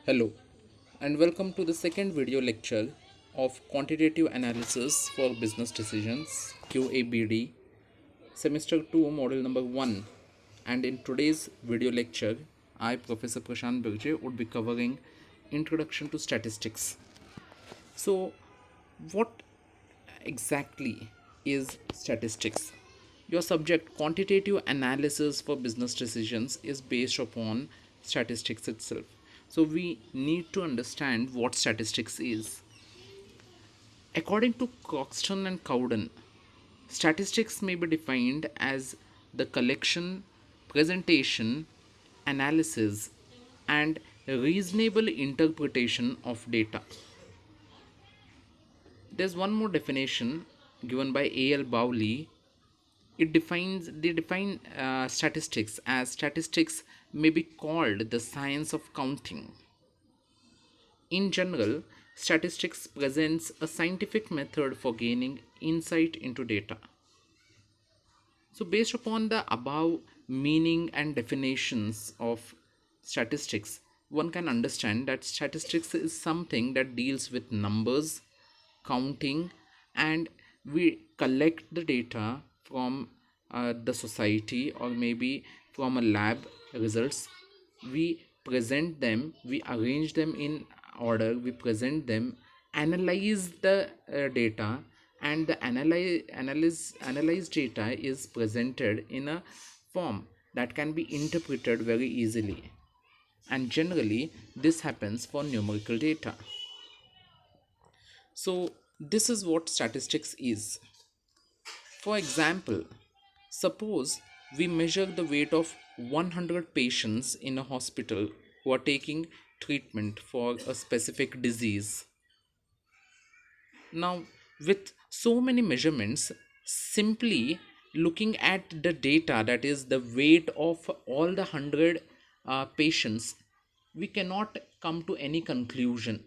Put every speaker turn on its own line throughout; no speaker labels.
Hello, and welcome to the second video lecture of Quantitative Analysis for Business Decisions QABD, Semester 2, Model number 1. And in today's video lecture, I, Professor Prashant Birje, would be covering Introduction to Statistics. So, what exactly is statistics? Your subject, quantitative analysis for business decisions, is based upon statistics itself. So, we need to understand what statistics is. According to Croxton and Cowden, statistics may be defined as the collection, presentation, analysis, and reasonable interpretation of data. There's one more definition given by A.L. Bowley. They define statistics as statistics may be called the science of counting. In general, statistics presents a scientific method for gaining insight into data. So, based upon the above meaning and definitions of statistics, one can understand that statistics is something that deals with numbers, counting, and we collect the data from the society or maybe from a lab results. We present them, we arrange them in order, we present them, analyze the data, and the analyzed data is presented in a form that can be interpreted very easily, and generally this happens for numerical data. So this is what statistics is. For example, suppose we measure the weight of 100 patients in a hospital who are taking treatment for a specific disease. Now, with so many measurements, simply looking at the data, that is the weight of all the 100 patients, we cannot come to any conclusion.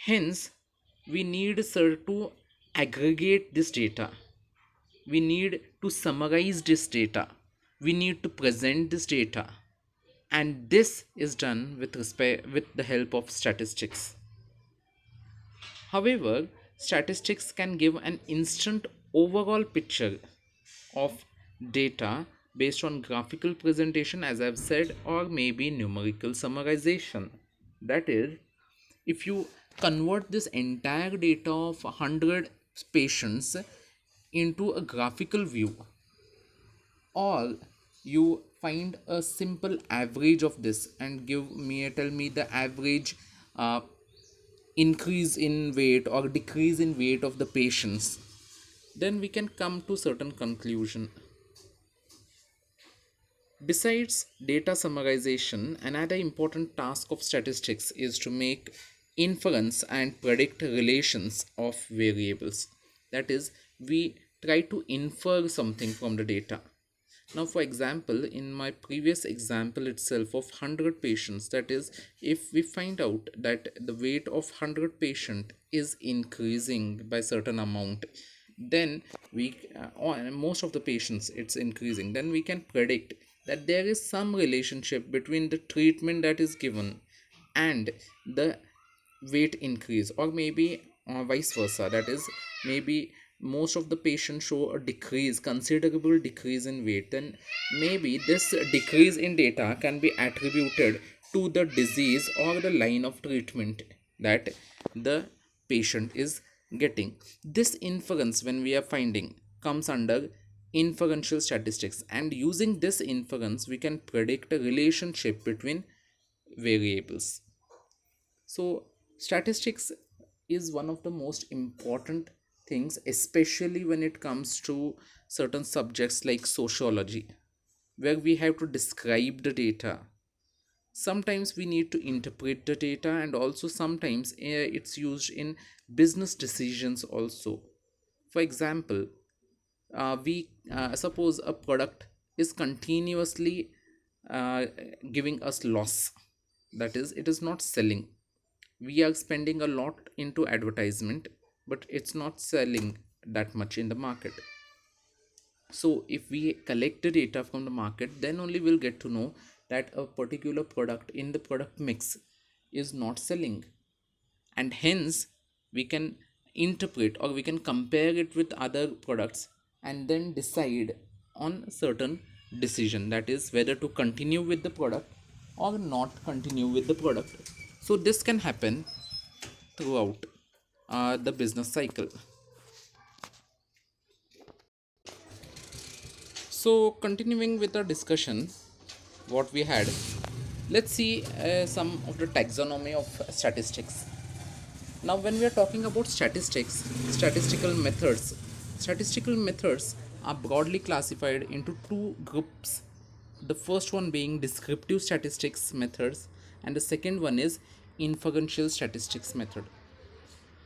Hence, we need sir to aggregate this data. We need to summarize this data. We need to present this data, and this is done with the help of statistics. However, statistics can give an instant overall picture of data based on graphical presentation, as I've said, or maybe numerical summarization. That is, if you convert this entire data of 100 patients into a graphical view, or you find a simple average of this and tell me the average uh, increase in weight or decrease in weight of the patients, then we can come to certain conclusion. Besides data summarization, another important task of statistics is to make inference and predict relations of variables. That is, we try to infer something from the data. Now, for example, in my previous example itself of 100 patients, that is, if we find out that the weight of 100 patient is increasing by certain amount, then on most of the patients it's increasing, then we can predict that there is some relationship between the treatment that is given and the weight increase, or maybe vice versa. That is, maybe most of the patients show a decrease, considerable decrease in weight, then maybe this decrease in data can be attributed to the disease or the line of treatment that the patient is getting. This inference, when we are finding, comes under inferential statistics, and using this inference we can predict a relationship between variables. So statistics is one of the most important things, especially when it comes to certain subjects like sociology, where we have to describe the data. Sometimes we need to interpret the data, and also sometimes it's used in business decisions also. For example, we suppose a product is continuously uh, giving us loss, that is, it is not selling. We are spending a lot into advertisement, but it's not selling that much in the market. So if we collect the data from the market, then only we'll get to know that a particular product in the product mix is not selling, and hence we can interpret or we can compare it with other products and then decide on certain decision, that is whether to continue with the product or not continue with the product. So this can happen throughout the business cycle. So continuing with our discussion what we had, let's see some of the taxonomy of statistics. Now, when we are talking about statistics, statistical methods are broadly classified into two groups. The first one being descriptive statistics methods, and the second one is inferential statistics method.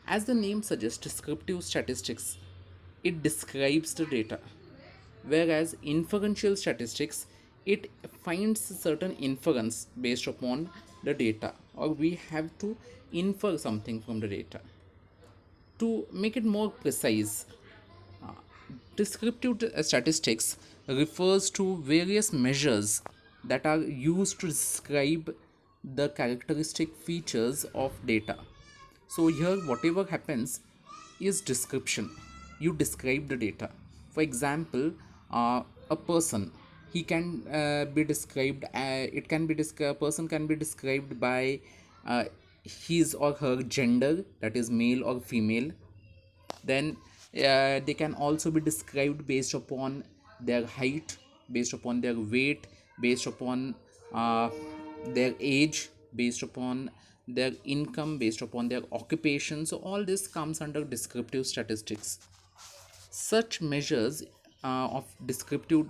As the name suggests, descriptive statistics, it describes the data, whereas inferential statistics, it finds certain inference based upon the data, or we have to infer something from the data. To make it more precise, uh, descriptive statistics refers to various measures that are used to describe the characteristic features of data. So here whatever happens is description. You describe the data. For example, a person, he can be described. It can be described. A person can be described by his or her gender, that is male or female. Then they can also be described based upon their height, based upon their weight, based upon uh, their age, based upon their income, based upon their occupation. So all this comes under descriptive statistics. Such measures of descriptive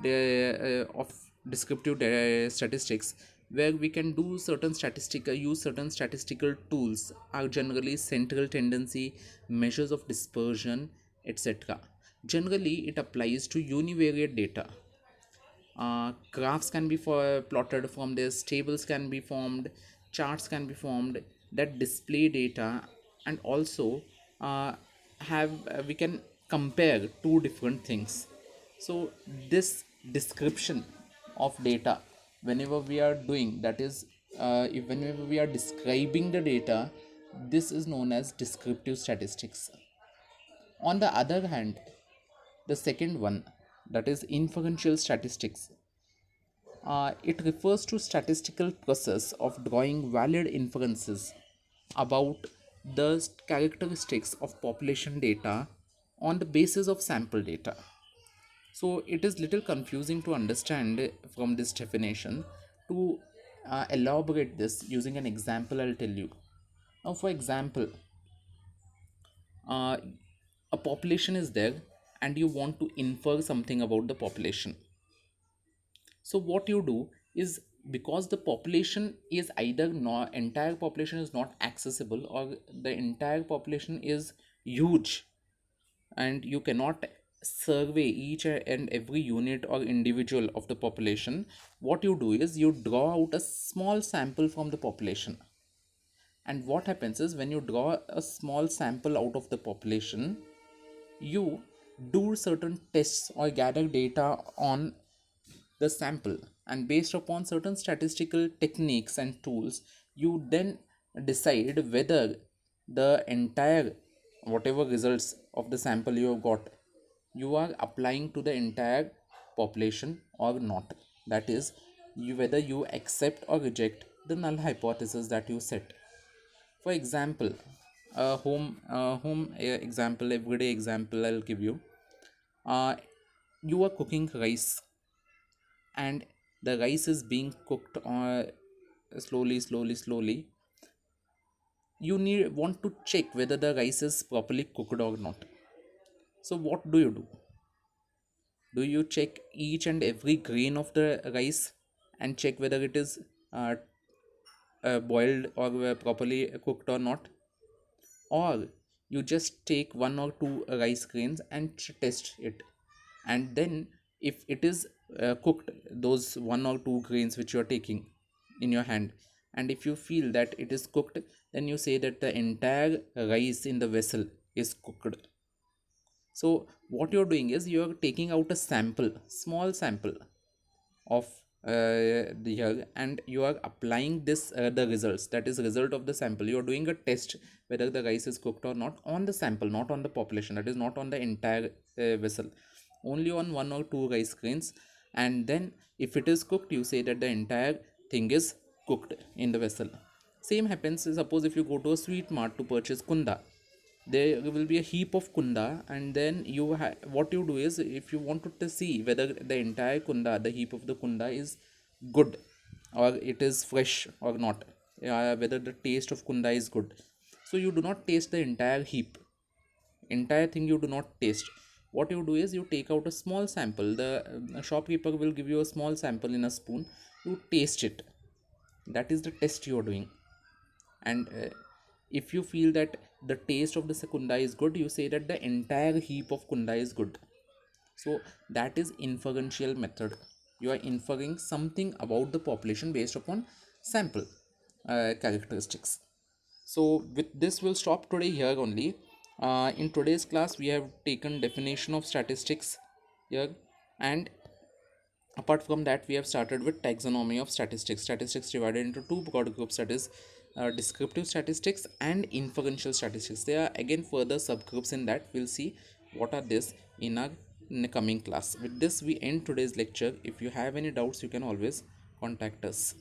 statistics, where we can do certain statistical use certain statistical tools, are generally central tendency, measures of dispersion, etc. Generally it applies to univariate data. Graphs can be plotted from this, tables can be formed, charts can be formed that display data, and also uh, have we can compare two different things. So this description of data, whenever we are doing that is whenever we are describing the data, this is known as descriptive statistics. On the other hand, the second one, that is inferential statistics, it refers to statistical process of drawing valid inferences about the characteristics of population data on the basis of sample data. So it is little confusing to understand from this definition. To elaborate this using an example, I'll tell you. Now, for example, uh, a population is there and you want to infer something about the population. So what you do is, because the population is either not entire population is not accessible, or the entire population is huge and you cannot survey each and every unit or individual of the population, what you do is you draw out a small sample from the population. And what happens is, when you draw a small sample out of the population, you do certain tests or gather data on the sample, and based upon certain statistical techniques and tools, you then decide whether the entire whatever results of the sample you have got, you are applying to the entire population or not. That is, you whether you accept or reject the null hypothesis that you set. For example, a home example, everyday example I'll give you. uh, you are cooking rice, and the rice is being cooked slowly. You need want to check whether the rice is properly cooked or not. So what do you check each and every grain of the rice and check whether it is uh, boiled or properly cooked or not? Or you just take one or two rice grains and test it, and then if it is cooked, those one or two grains which you are taking in your hand, and if you feel that it is cooked, then you say that the entire rice in the vessel is cooked. So what you're doing is, you're taking out a sample, small sample of here, and you are applying this the results, that is result of the sample. You are doing a test whether the rice is cooked or not on the sample, not on the population, that is not on the entire vessel, only on one or two rice grains. And then if it is cooked, you say that the entire thing is cooked in the vessel. Same happens, suppose if you go to a sweet mart to purchase kunda, there will be a heap of kunda, and then what you do is, if you want to see whether the entire kunda, the heap of the kunda is good or it is fresh or not, whether the taste of kunda is good, so you do not taste the entire heap, entire thing you do not taste. What you do is, you take out a small sample, the shopkeeper will give you a small sample in a spoon, you taste it. That is the test you are doing. And if you feel that the taste of the kunda is good, you say that the entire heap of kunda is good. So that is inferential method. You are inferring something about the population based upon sample characteristics. So with this we'll stop today here only. In today's class we have taken definition of statistics here, and apart from that we have started with taxonomy of statistics divided into two broad groups, that is descriptive statistics and inferential statistics. There are again further subgroups in that. We'll see what are this in the coming class. With this we end today's lecture. If you have any doubts, you can always contact us.